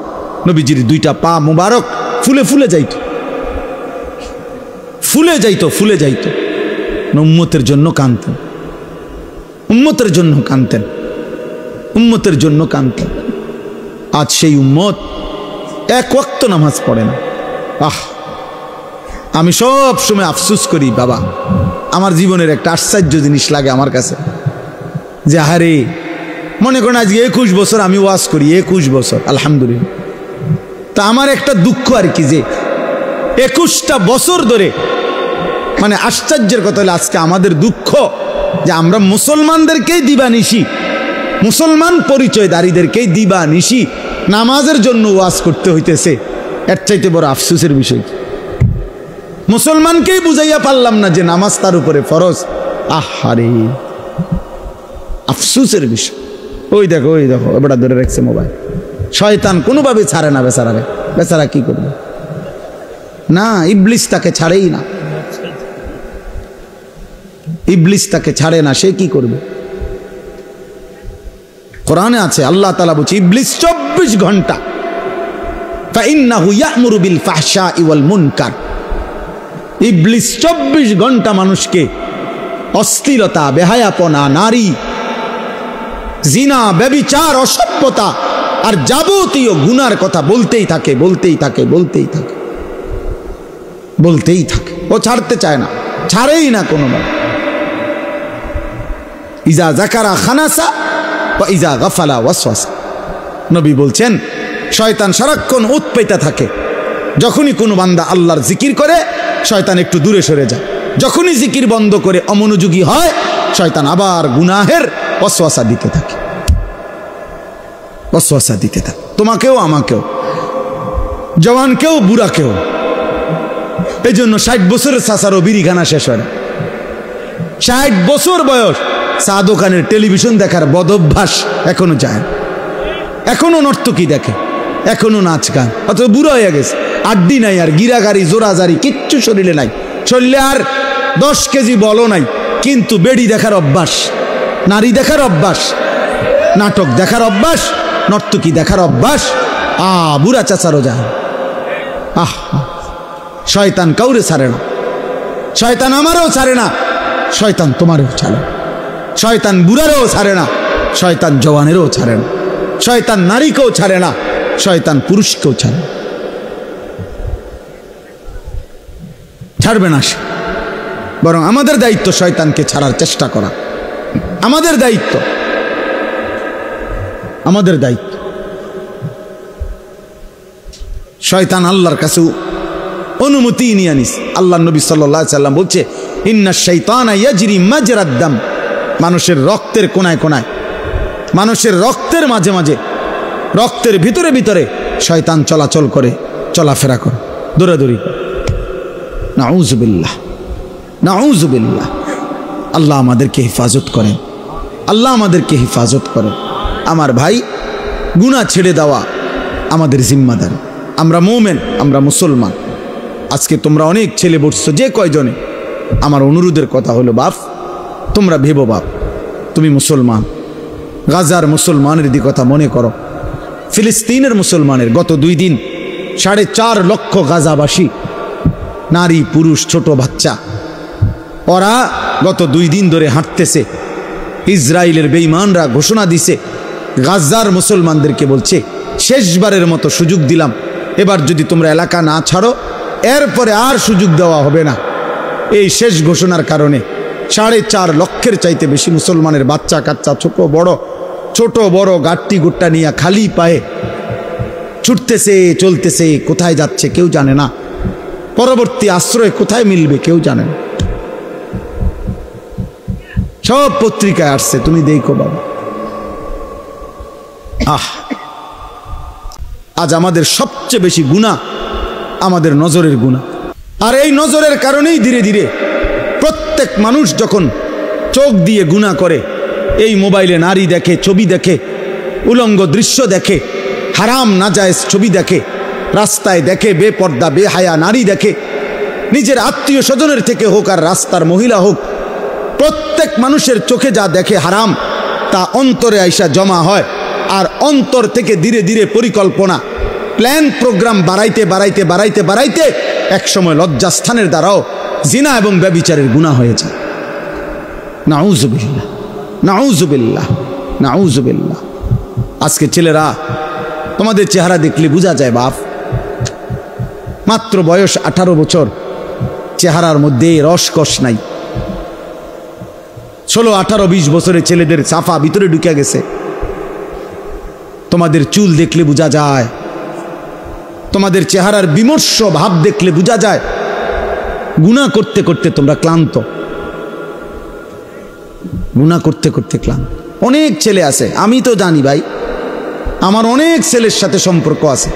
নবীজির 2টা পা মুবারক ফুলে ফুলে যাইত, ফুলে যাইত, ফুলে যাইত। উম্মতের জন্য কাঁদতেন, উম্মতের জন্য কাঁদতেন, উম্মতের জন্য কাঁদতেন। আজ সেই উম্মত এক ওয়াক্ত নামাজ পড়ে না। আমি সব সময় আফসোস করি বাবা, আমার জীবনের একটা আশ্চর্য জিনিস লাগে আমার কাছে যে আরে মনে করেন আজকে 21 বছর আমি ওয়াজ করি, 21 বছর আলহামদুলিল্লাহ। তা আমার একটা দুঃখ আর কি যে 21টা বছর ধরে, মানে আশ্চর্যের কথা হলো আজকে আমাদের দুঃখ যে আমরা মুসলমানদেরকেই দিবানিশি, মুসলমান পরিচয়দারীদেরকেই দিবানিশি নামাজের জন্য ওয়াজ করতে হইতেছে। এর চাইতে বড় আফসোসের বিষয়, মুসলমানকেই বুঝাইয়া পারলাম না যে নামাজ তার উপরে ফরজ। আহারে আফসোসের বিষয়। ওই দেখো এবার ধরে রাখছে মোবাইল, শয়তান কোনোভাবে ছাড়ে না বেচারারে। বেচারা কি করবে? না, ইবলিস তাকে ছাড়েই না, ইবলিস তাকে ছাড়ে না, সে কি করবে? কোরআনে আছে আল্লাহ তাআলা বলছে ইবলিস 24 ঘন্টা ফাইন্নাহু ইয়া'মুরু বিল ফাহশাই ওয়াল মুনকার। ইবলিস 24 ঘন্টা মানুষকে অশ্লীলতা, বেহায়াপনা, নারী, জিনা, ব্যভিচার, অসভ্যতা আর যাবতীয় গুনার কথা বলতেই থাকে, বলতেই থাকে, বলতেই থাকে, বলতেই থাকে। ও ছাড়তে চায় না, ছাড়েই না কোনোবার। ইজা যাকারা খানাসা ওয়া ইজা গাফালা ওয়াসওয়াসা। নবী বলছেন শয়তান সারাক্ষণ উৎপেতে থাকে। যখনই কোনো বান্দা আল্লাহর জিকির করে শয়তান একটু দূরে সরে যায়, যখনই জিকির বন্ধ করে অমনোযোগী হয় শয়তান আবার গুনাহের ওয়াসওয়াসা দিতে থাকে, ওয়াসওয়াসা দিতে থাকে। তোমাকেও, আমাকেও, জওয়ানকেও, বুড়াকেও। এই জন্য 60 বছরের চাচারও বিড়িখানা শেষ হয় না। 60 বছর বয়স, চা দোকানের টেলিভিশন দেখার বদভ্যাস এখনো যায়, এখনো নর্তকী দেখে, এখনো নাচ গান, অথচ বুড়ো হয়ে গেছে, আড্ডি নাই আর, গিরাগারি জোরাজারি কিচ্ছু শরীরে নাই, শরীরে আর 10 কেজি বলও নাই, কিন্তু বেড়ি দেখার অভ্যাস, নারী দেখার অভ্যাস, নাটক দেখার অভ্যাস, নর্তকী দেখার অভ্যাস। বুড়া চাচারও যায়। শয়তান কাউরে ছাড়ে না, শয়তান আমারও ছাড়ে না, শয়তান তোমারও ছাড়ে না, শয়তান বুড়ারও ছাড়ে না, শয়তান জওয়ানেরও ছাড়ে না, শয়তান নারীকেও ছাড়ে না, শয়তান পুরুষকেও ছাড়ে না, ছাড়বে না সে। বরং আমাদের দায়িত্ব শয়তানকে ছাড়ার চেষ্টা করা, আমাদের দায়িত্ব, আমাদের দায়িত্ব। শয়তান আল্লাহর কাছে অনুমতি নিয়ে আনিস। আল্লাহ নবী সাল্লাল্লাহু আলাইহি সাল্লাম বলছে, ইন্না শাইতানা ইয়াজরি মাজরাদ দাম, মানুষের রক্তের কোনায় কোনায়, মানুষের রক্তের মাঝে মাঝে, রক্তের ভিতরে ভিতরে শয়তান চলাচল করে, চলাফেরা করে, দৌড়াদৌড়ি। নাউযুবিল্লাহ, নাউযুবিল্লাহ। আল্লাহ আমাদেরকে হেফাজত করেন, আল্লাহ আমাদেরকে হেফাজত করেন। আমার ভাই, গুনাহ ছেড়ে দেওয়া আমাদের জিম্মাদার। আমরা মুমিন, আমরা মুসলমান। আজকে তোমরা অনেক ছেলে বসছো, যে কয়জনে, আমার অনুরোধের কথা হলো, বাপ তোমরা ভেবো, বাপ তুমি মুসলমান, গাজার মুসলমানের দিকে কথা মনে করো, ফিলিস্তিনের মুসলমানের গত 2 দিন 4.5 লক্ষ গাজাবাসী, নারী পুরুষ ছোট বাচ্চা, ওরা গত 2 দিন ধরে হাঁটতেছে। ইসরায়েলের বেঈমানরা ঘোষণা দিছে, গাজার মুসলমানদেরকে বলছে, শেষবারের মতো সুযোগ দিলাম, এবার যদি তোমরা এলাকা না ছাড়ো এরপরে আর সুযোগ দেওয়া হবে না। এই শেষ ঘোষণার কারণে 4.5 লক্ষের চাইতে বেশি মুসলমানের বাচ্চা কাচ্চা, ছোট বড় গাট্টি গুট্টা নিয়ে খালি পায়ে ছুটতেছে, চলতেছে। কোথায় যাচ্ছে কেউ জানে না, পরবর্তী আশ্রয় কোথায় মিলবে কেউ জানে না। সব পত্রিকায় আসছে, তুমি দেখো বাবা। আজ আমাদের সবচেয়ে বেশি গুনাহ আমাদের নজরের গুনাহ। আর এই নজরের কারণেই ধীরে ধীরে প্রত্যেক মানুষ যখন চোখ দিয়ে গুনাহ করে, এই মোবাইলে নারী দেখে, ছবি দেখে, উলঙ্গ দৃশ্য দেখে, হারাম নাজায়েজ ছবি দেখে, রাস্তায় দেখে বেপর্দা বেহায়া নারী দেখে, নিজের আত্মীয় স্বজনের থেকে হোক আর রাস্তার মহিলা হোক, প্রত্যেক মানুষের চোখে যা দেখে হারাম, তা অন্তরে আইসা জমা হয়। আর অন্তর থেকে ধীরে ধীরে পরিকল্পনা, প্ল্যান, প্রোগ্রাম বাড়াইতে বাড়াইতে বাড়াইতে বাড়াইতে একসময় লজ্জাস্থানের দ্বারাও জিনা এবং ব্যভিচারের গুনাহ হয়ে যায়। নাউযুবিল্লাহ, নাউযুবিল্লাহ, নাউযুবিল্লাহ। আজকে ছেলেরা, তোমাদের চেহারা দেখলে বোঝা যায় বাপ, মাত্র বয়স 18 বছর, চেহারার মধ্যে রসকস নাই। 16, 18, 20 বছরের ছেলেদের সাফা ভিতরে ঢুকে গেছে। তোমাদের চুল দেখলে বোঝা যায়, তোমাদের চেহারার বিমর্ষ ভাব দেখলে বোঝা যায় গুনাহ করতে করতে তোমরা ক্লান্ত, গুনাহ করতে করতে ক্লান্ত। অনেক ছেলে আছে, আমি তো জানি ভাই, আমার অনেক ছেলের সাথে সম্পর্ক আছে,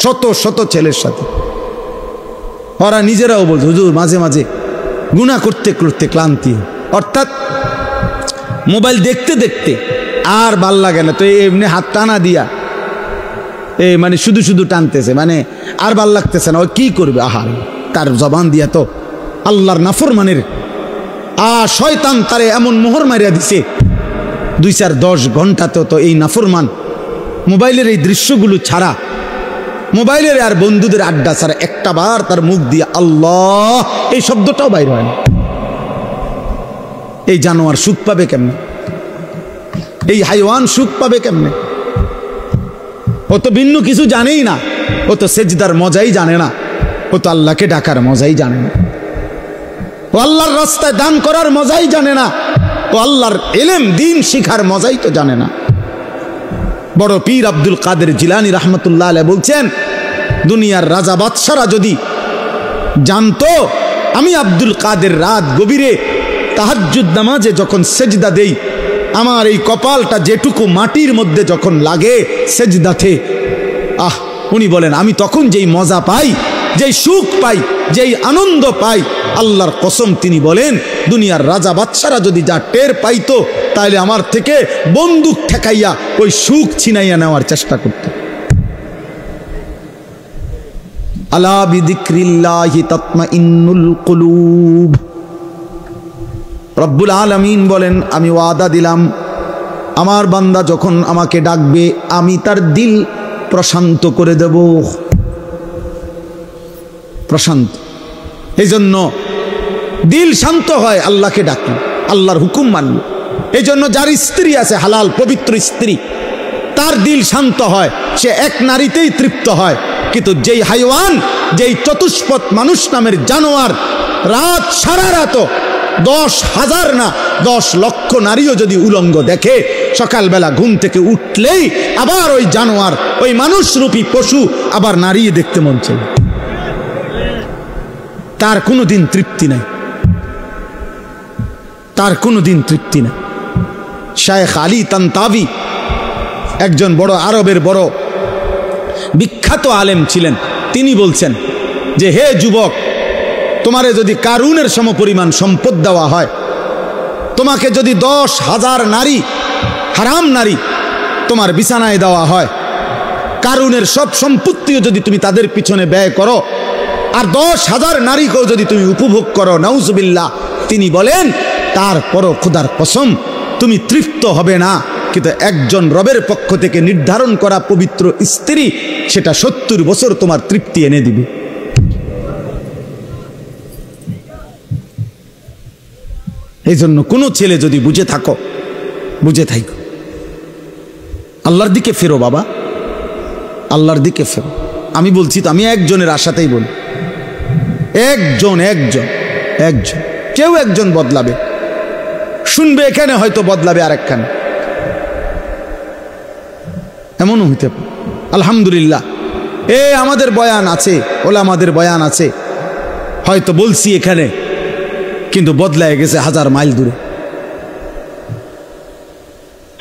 শত শত ছেলের সাথে। ওরা নিজেরাও বলছে, হুজুর মাঝে মাঝে গুনাহ করতে করতে ক্লান্তি, অর্থাৎ মোবাইল দেখতে দেখতে আর ভাল লাগে না, তো এমনি হাত টানা দিয়া মানে শুধু শুধু টানতেছে, মানে আর ভাল লাগতেছে না, ও কি করবে? আহার, তার জবান দিয়া তো আল্লাহর নাফরমানের শয়তান তারে এমন মোহর মারিয়া দিছে, 2-4-10 ঘন্টাতেও তো এই নাফরমান মোবাইলের এই দৃশ্যগুলো ছাড়া, মোবাইলের আর বন্ধুদের আড্ডা ছাড়া একটা বার তার মুখ দিয়ে আল্লাহ এই শব্দটাও বাইর হয় না। এই জানোয়ার সুখ পাবে কেমনে? এই হাইওয়ান সুখ পাবে কেমনে? ও তো ভিন্ন কিছু জানেই না, ও তো সেজদার মজাই জানে না, ও তো আল্লাহকে ডাকার মজাই জানে না, ও আল্লাহর রাস্তায় দান করার মজাই জানে না, ও আল্লাহর ইলম দ্বীন শিখার মজাই তো জানে না। বড় পীর আব্দুল কাদের জিলানী রাহমাতুল্লাহ আলাইহি বলছেন, দুনিয়ার রাজা বাদশারা যদি জানতো আমি আব্দুল কাদের রাত গভীরে তাহাজ্জুদ নামাজে যখন সেজদা দেই, আমার এই কপালটা যেটুকু মাটির মধ্যে যখন লাগে সেজদাতে, উনি বলেন আমি তখন যেই মজা পাই, যেই সুখ পাই, যেই আনন্দ পাই, আল্লাহর কসম তিনি বলেন দুনিয়ার রাজা বাদশারা যদি যা টের পাইতো, তাহলে আমার থেকে বন্দুক ঠেকাইয়া ওই সুখ ছিনাইয়া নেওয়ার চেষ্টা করত। আলা বিযিক্রিল্লাহি তাতমাইন্নুল কুলুব। রব্বুল আলামিন বলেন, আমি ওয়াদা দিলাম আমার বান্দা যখন আমাকে ডাকবে আমি তার দিল প্রশান্ত করে দেব, প্রশান্ত। এই জন্য দিল শান্ত হয় আল্লাহকে ডাকলে, আল্লাহর হুকুম মানলে। এই জন্য যার স্ত্রী আছে হালাল পবিত্র স্ত্রী, তার দিল শান্ত হয়, সে এক নারীতেই তৃপ্ত হয়। কিন্তু যেই হাইওয়ান, যেই চতুষ্পদ মানুষ নামের জানোয়ার রাত সারা রাত 10,000 না 10 লক্ষ নারীও যদি উলঙ্গ দেখে, সকালবেলা ঘুম থেকে উঠলেই আবার ওই জানোয়ার, ওই মানুষরূপী পশু আবার নাড়িয়ে দেখতে মন চাই। তার কোনোদিন তৃপ্তি নাই, তার কোনোদিন তৃপ্তি নাই। শায়েখ আলী তানতাবি একজন বড় আরবের বড় বিখ্যাত আলেম ছিলেন। তিনি বলছেন যে, হে যুবক, তোমারে যদি কারুনের সমপরিমাণ সম্পদ দেওয়া হয়, তোমাকে যদি 10,000 নারী, হারাম নারী তোমার বিছানায় দেওয়া হয়, কারুনের সব সম্পত্তিও যদি তুমি তাদের পিছনে ব্যয় করো, আর 10,000 নারীকেও যদি তুমি উপভোগ করো, নাউজুবিল্লাহ, তিনি বলেন তারপরও খোদার কসম তুমি তৃপ্ত হবে না। কিন্তু একজন রবের পক্ষ থেকে নির্ধারণ করা পবিত্র স্ত্রী, সেটা 70 বছর তোমার তৃপ্তি এনে দিবে। এই জন্য কোনো ছেলে যদি বুঝে থাকো, বুঝে থাকো, আল্লাহর দিকে ফেরো বাবা, আল্লাহর দিকে ফেরো। আমি বলছি তো, আমি একজনের আশাতেই বলি, একজন কেউ একজন বদলাবে, শুনবে এখানে, হয়তো বদলাবে আরেকখানে, এমনও হইতে পারে। আলহামদুলিল্লাহ, আমাদের বয়ান আছে, ওলামাদের বয়ান আছে, হয়তো বলছি এখানে, কিন্তু বদলায় গেছে 1000 মাইল দূরে।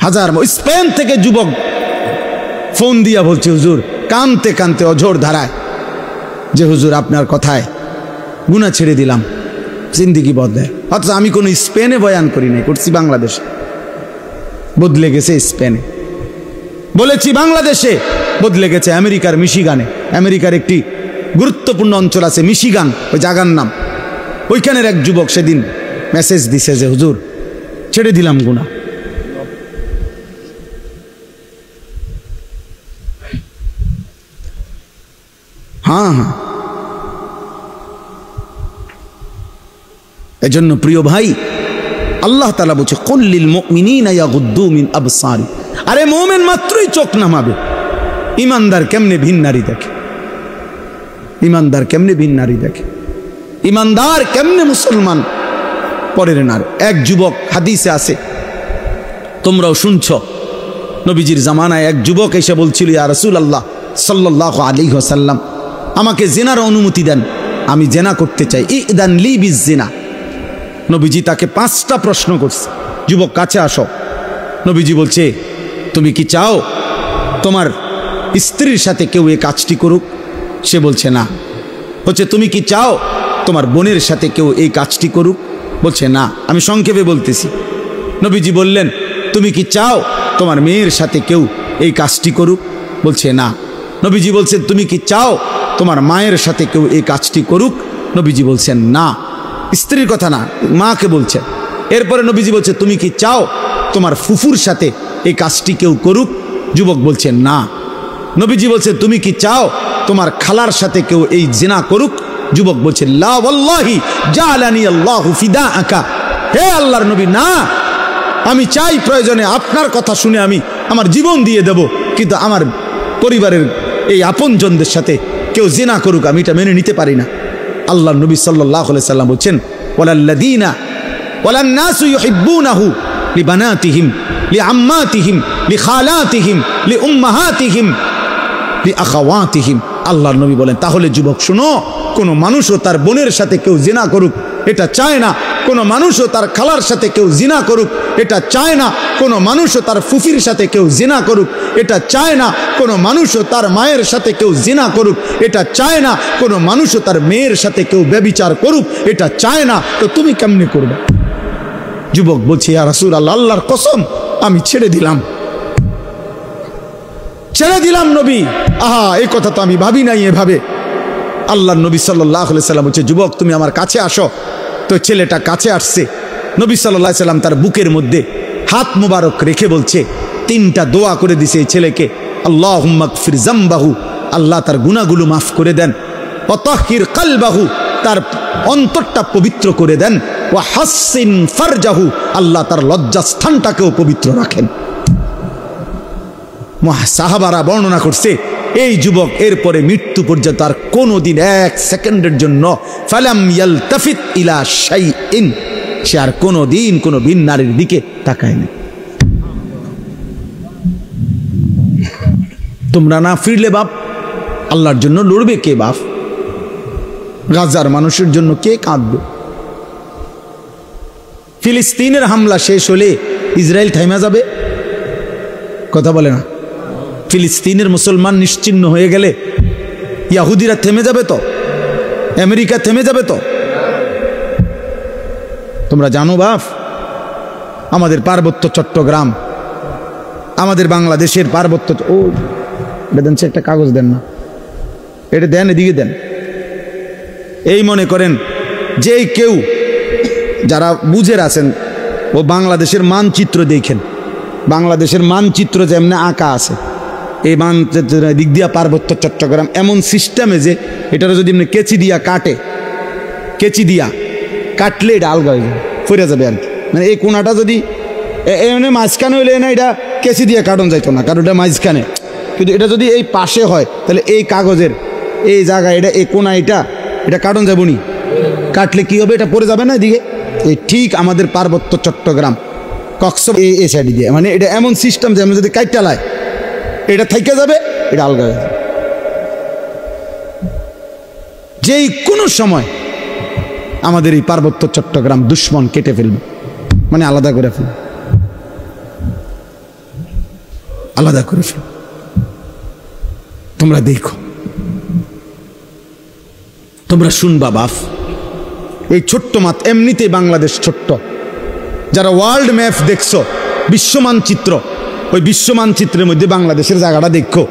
1000 স্পেন থেকে যুবক ফোন দিয়া বলছে, হুজুর, কানতে কানতে অঝোর ধারায়, যে হুজুর আপনার কথায় গুনাহ ছেড়ে দিলাম, জিন্দিগি বদলায়। অথচ আমি কোনো স্পেনে বয়ান করি নাই, করছি বাংলাদেশে, বদলে গেছে স্পেনে। বলেছি বাংলাদেশে, বদলে গেছে আমেরিকার মিশিগানে। আমেরিকার একটি গুরুত্বপূর্ণ অঞ্চল আছে মিশিগান, ওই জায়গার নাম। ওইখানের এক যুবক সেদিন মেসেজ দিছে যে, হুজুর ছেড়ে দিলাম গুনাহ। হ্যাঁ, এজন্য প্রিয় ভাই, আল্লাহ তাআলা বলছে, কুল্লিল মুমিনিনা ইয়াগুদ্দু মিন আবসারি। আরে মুমিন মাত্রই চোখ নামাবে। ইমানদার কেমনে ভিন নারী দেখে, ইমানদার কেমনে ভিন নারী দেখে, ইমানদার কেমনে মুসলমান পরের নারী। এক যুবক, হাদিসে আছে, তোমরাও শুনছ, নবীজির জামানায় এক যুবক এসে বলছিল, ইয়া রাসূলুল্লাহ সাল্লাল্লাহু আলাইহি ওয়াসাল্লাম, আমাকে জিনার অনুমতি দেন, আমি জিনা করতে চাই, ইদান লি বিজিনা। নবীজি তাকে 5টা প্রশ্ন করছে, যুবক কাছে আসো। নবীজি বলছে, তুমি কি চাও তোমার স্ত্রীর সাথে কেউ এই কাজটি করুক? সে বলছে না। বলছে, তুমি কি চাও তোমার বোনের সাথে কেউ এই কাজটি করুক? বলছে না। আমি সংক্ষেপে বলতেছি। নবীজি বললেন, তুমি কি চাও তোমার মেয়ের সাথে কেউ এই কাজটি করুক? বলছে না। নবীজি বলছেন, তুমি কি চাও তোমার মায়ের সাথে কেউ এই কাজটি করুক? নবীজি বলছেন না। স্ত্রীর কথা না, মাকে বলছে। এরপরে নবীজি বলছে, তুমি কি চাও তোমার ফুফুর সাথে এই কাজটি কেউ করুক? যুবক বলছে না। নবীজি বলছে, তুমি কি চাও তোমার খালার সাথে কেউ এই জিনা করুক? যুবক বলছে, লা ওয়াল্লাহি জালানি আল্লাহু ফিদাআকা। হে আল্লাহর নবী, না, আমি চাই প্রয়োজনে আপনার কথা শুনে আমি আমার জীবন দিয়ে দেব, কিন্তু আমার পরিবারের এই আপনজনদের সাথে কেউ জিনা করুক, আমি এটা মেনে নিতে পারি না। আল্লাহর নবী সাল্লাল্লাহু আলাইহি সাল্লাম বলছেন, ওয়ালাল্লাযীনা ওয়ালান নাসু ইউহিব্বুনাহু লিবানাতিহিম লিআম্মাতিহিম লিখালাতিহিম লিউম্মাহাতিহিম লিআখাওয়াতিহিম। আল্লাহর নবী বলেন, তাহলে যুবক শুনো, কোনো মানুষও তার বোনের সাথে কেউ জিনা করুক এটা চায় না, কোনো মানুষও তার খালার সাথে কেউ জিনা করুক এটা চায় না, কোনো মানুষও তার ফুফির সাথে কেউ জিনা করুক এটা চায় না, কোনো মানুষও তার মায়ের সাথে কেউ জিনা করুক এটা চায় না, কোনো মানুষও তার মেয়ের সাথে কেউ ব্যভিচার করুক এটা চায় না। তো তুমি কেমনে করবে? যুবক বলছে, ইয়া রাসূলুল্লাহ, আল্লাহর কসম আমি ছেড়ে দিলাম, ছেড়ে দিলাম নবী। আহা, এই কথা তো আমি ভাবি নাই এভাবে। আল্লাহর নবী সাল্লাল্লাহু আলাইহি সাল্লাম বলছে, যুবক তুমি আমার কাছে আসো। তো ছেলেটা কাছে আসছে। নবী সাল্লাল্লাহু আলাইহি সাল্লাম তার বুকের মধ্যে হাত মোবারক রেখে বলছে, 3টা দোয়া করে দিছে এই ছেলেকে। আল্লাহুম্মা গফির যামবাহু, আল্লাহ তার গুনাহগুলো মাফ করে দেন। ওয়া তাহহির কলবাহু, তার অন্তরটা পবিত্র করে দেন। ওয়া হাসসিন ফারজাহু, আল্লাহ তার লজ্জাস্থানটাকেও পবিত্র রাখেন। সাহাবারা বর্ণনা করছে, এই যুবক এরপরে মৃত্যু পর্যন্ত আর কোনোদিন 1 সেকেন্ডের জন্য ফালাম ইয়ালতাফিত ইলা শাইইন, সে আর কোনোদিন কোনো ভিন নারীর দিকে তাকায়নি। তোমরা না ফিরলে বাপ আল্লাহর জন্য লড়বে কে বাপ? গাজার মানুষের জন্য কে কাঁদবে? ফিলিস্তিনের হামলা শেষ হলে ইসরায়েল থাইমা যাবে? কথা বলে না। ফিলিস্তিনের মুসলমান নিশ্চিহ্ন হয়ে গেলে ইহুদিরা থেমে যাবে তো? আমেরিকা থেমে যাবে তো? তোমরা জানো বাপ, আমাদের পার্বত্য চট্টগ্রাম, আমাদের বাংলাদেশের পার্বত্য, ও এটা দেন, একটা কাগজ দেন না, এটা দেন, এদিকে দেন। এই মনে করেন যে কেউ যারা বুঝে আছেন ও বাংলাদেশের মানচিত্র দেখেন, বাংলাদেশের মানচিত্র যেমনি আঁকা আছে, এই মানচিত্রের দিক দিয়া পার্বত্য চট্টগ্রাম এমন সিস্টেমে যে এটারা যদি এমনি কেচি দিয়া কাটে, কেচি দিয়া কাটলে এটা আলগা হয়ে যাবে, ফিরে যাবে আর কি। মানে এই কোনাটা যদি এমনি মাঝখানে হইলে না, এটা কেচি দিয়ে কাটন যাইতো না, কারণ এটা মাঝখানে। কিন্তু এটা যদি এই পাশে হয় তাহলে এই কাগজের এই জায়গায় এটা এই কোনা এটা কাটন যাবো নি, কাটলে কি হবে? এটা পড়ে যাবে না এদিকে। এই ঠিক আমাদের পার্বত্য চট্টগ্রাম কক্স এই সাইডে দিয়ে, মানে এটা এমন সিস্টেম যে আমরা যদি কাইটালায় এটা থাইকে যাবে, এটা আলগা হয়ে যাবে। যেই কোনো সময় আমাদের এই পার্বত্য চট্টগ্রাম দুশ্মন কেটে ফেলবে, মানে আলাদা করে ফেলবে, আলাদা করে ফেলবে। তোমরা দেখো, তোমরা শুনবা বাপ, এই ছোট্ট মাত এমনিতেই বাংলাদেশ ছোট্ট। যারা ওয়ার্ল্ড ম্যাপ দেখছো, বিশ্ব মানচিত্র, ওই বিশ্ব মানচিত্রের মধ্যে বাংলাদেশের জায়গাটা দেখো,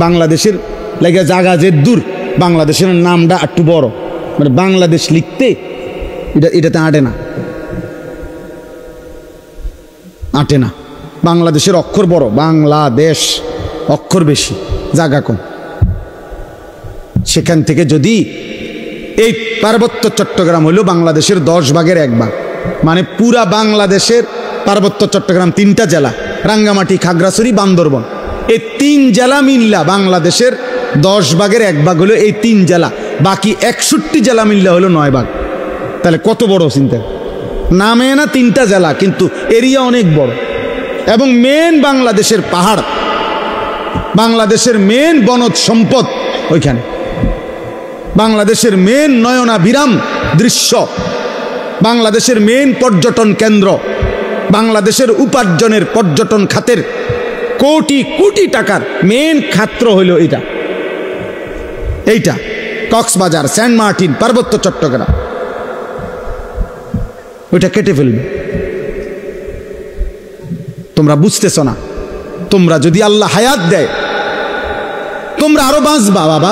বাংলাদেশের লাগে জায়গা যে দূর, বাংলাদেশের নামটা একটু বড়, মানে বাংলাদেশ লিখতে এটাতে আটে না, আটে না। বাংলাদেশের অক্ষর বড়, বাংলাদেশ অক্ষর বেশি, জায়গা কম। সেখান থেকে যদি এই পার্বত্য চট্টগ্রাম হলো বাংলাদেশের 10 ভাগের 1 ভাগ, মানে পুরা বাংলাদেশের পার্বত্য চট্টগ্রাম 3টা জেলা, রাঙ্গামাটি, খাগড়াছড়ি, বান্দরবন, এই 3 জেলা মিল্লা বাংলাদেশের 10 ভাগের 1 ভাগ হলো এই 3 জেলা। বাকি 61 জেলা মিল্লা হলো 9 ভাগ। তাহলে কত বড় চিন্তা! নামে না 3টা জেলা, কিন্তু এরিয়া অনেক বড়। এবং মেন বাংলাদেশের পাহাড়, বাংলাদেশের মেন বনজ সম্পদ ওইখানে, বাংলাদেশের মেন নয়নাভিরাম দৃশ্য, বাংলাদেশের মেন পর্যটন কেন্দ্র, বাংলাদেশের উপার্জনের পর্যটন খাতের কোটি কোটি টাকার মেন খাত্র হইল এইটা কক্সবাজার, সেন্ট মার্টিন, পার্বত্য চট্টগ্রাম। ওইটা কেটে ফেলবে। তোমরা বুঝতেছ না, তোমরা যদি আল্লাহ হায়াত দেয় তোমরা আরো বাঁচবা বাবা।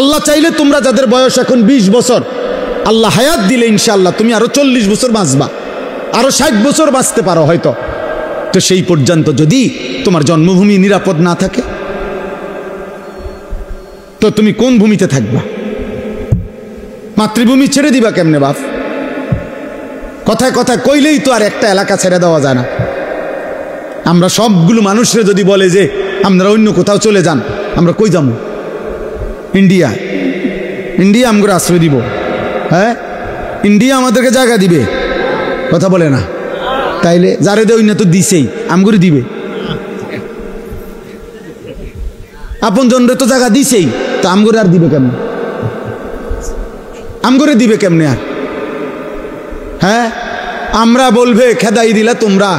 আল্লাহ চাইলে তোমরা যাদের বয়স এখন 20 বছর, আল্লাহ হায়াত দিলে ইনশাআল্লাহ তুমি আরো 40 বছর বাঁচবা, আরো 60 বছর বাঁচতে পারো হয়তো। তো সেই পর্যন্ত যদি তোমার জন্মভূমি নিরাপদ না থাকে, তো তুমি কোন ভূমিতে থাকবা? মাতৃভূমি ছেড়ে দিবা কেমনে বাপ? কথায় কথায় কইলেই তো আর একটা এলাকা ছেড়ে দেওয়া যায় না। আমরা সবগুলো মানুষরা যদি বলে যে আমরা অন্য কোথাও চলে যান, আমরা কই যাবো? ইন্ডিয়া, ইন্ডিয়া আমগরে আশ্রয় দিব? হ্যাঁ, ইন্ডিয়া আমাদেরকে জায়গা দিবে? কথা বলে না। তাইলে যারে দেয় অন্য তো দিছেই, আমগরে দিবে? আপন জনরে তো জায়গা দিছেই, তো আমগরে আর দিবে কেমনে? আমগরে দিবে কেমনে আর? হ্যাঁ, আমরা বলবে খেদাই দিলা তোমরা,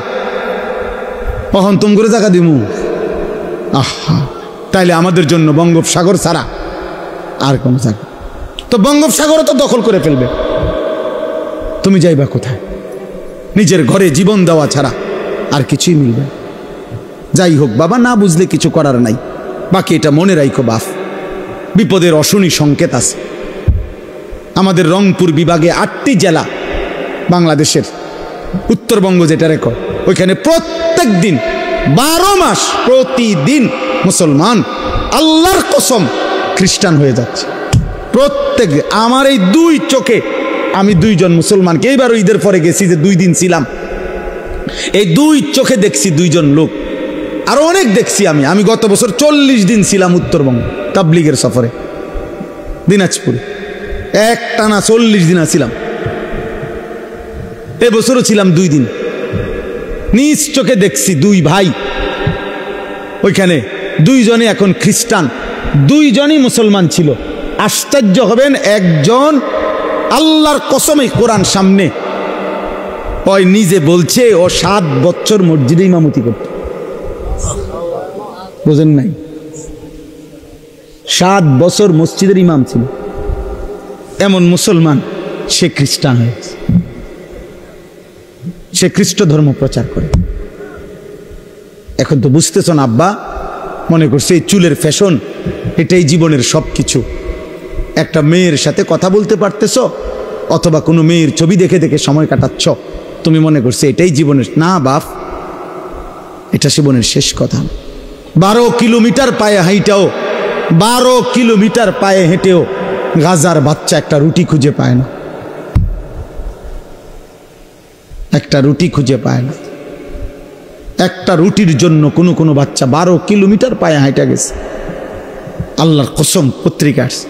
কখন তুম করে জায়গা দিমু? আহা, তাইলে আমাদের জন্য বঙ্গোপসাগর ছাড়া আর কোন জায়গা? তো বঙ্গোপসাগরও তো দখল করে ফেলবে, তুমি যাইবা কোথায়? নিজের ঘরে জীবন দেওয়া ছাড়া আর কিছুই মিলবে। যাই হোক বাবা, না বুঝলে কিছু করার নাই। বাকি এটা মনে রাখো বাপ, বিপদের অশনি সংকেত আছে। আমাদের রংপুর বিভাগে 8টি জেলা বাংলাদেশের, উত্তরবঙ্গ যেটা রেখো, ওইখানে প্রত্যেক দিন 12 মাস প্রতিদিন মুসলমান আল্লাহর কসম খ্রিস্টান হয়ে যাচ্ছে। প্রত্যেক, আমার এই 2 চোখে আমি 2 জন মুসলমানকে, এইবার ঈদের পরে গেছি যে 2 দিন ছিলাম, এই 2 চোখে দেখছি 2 জন লোক। আরো অনেক দেখছি আমি গত বছর 40 দিন ছিলাম উত্তরবঙ্গ তাবলিগের সফরে, দিনাজপুরে একটানা 40 দিন ছিলাম। এবছরও ছিলাম 2 দিন। নিজ চোখে দেখছি 2 ভাই ওইখানে দুইজনই এখন খ্রিস্টান, দুইজনই মুসলমান ছিল। আশ্চর্য হবেন, একজন আল্লাহর কসমে কোরআন সামনে ওই নিজে বলছে ও 7 বছর মসজিদে ইমামতি করত। বুঝেন নাই? 7 বছর মসজিদের ইমাম ছিল। এমন মুসলমান, সে খ্রিস্টান হয়েছে, সে খ্রিস্ট ধর্ম প্রচার করে। এখন তো বুঝতেছ না আব্বা, মনে করছে এই চুলের ফ্যাশন এটাই জীবনের সব কিছু। একটা মেয়ের সাথে কথা বলতে পারতেছ, অথবা কোনো মেয়ের ছবি দেখে দেখে সময় কাটাচ্ছ, তুমি মনে করছে এটাই জীবনের। না বাপ, এটা জীবনের শেষ কথা। 12 কিলোমিটার পায়ে হাইটাও, 12 কিলোমিটার পায়ে হেঁটেও গাজার বাচ্চা একটা রুটি খুঁজে পায় না, একটা রুটি খুঁজে পায় না। একটা রুটির জন্য কোনো বাচ্চা 12 কিলোমিটার পায়ে হাইটা গেছে। আল্লাহর কসম, পত্রিকা আসছে।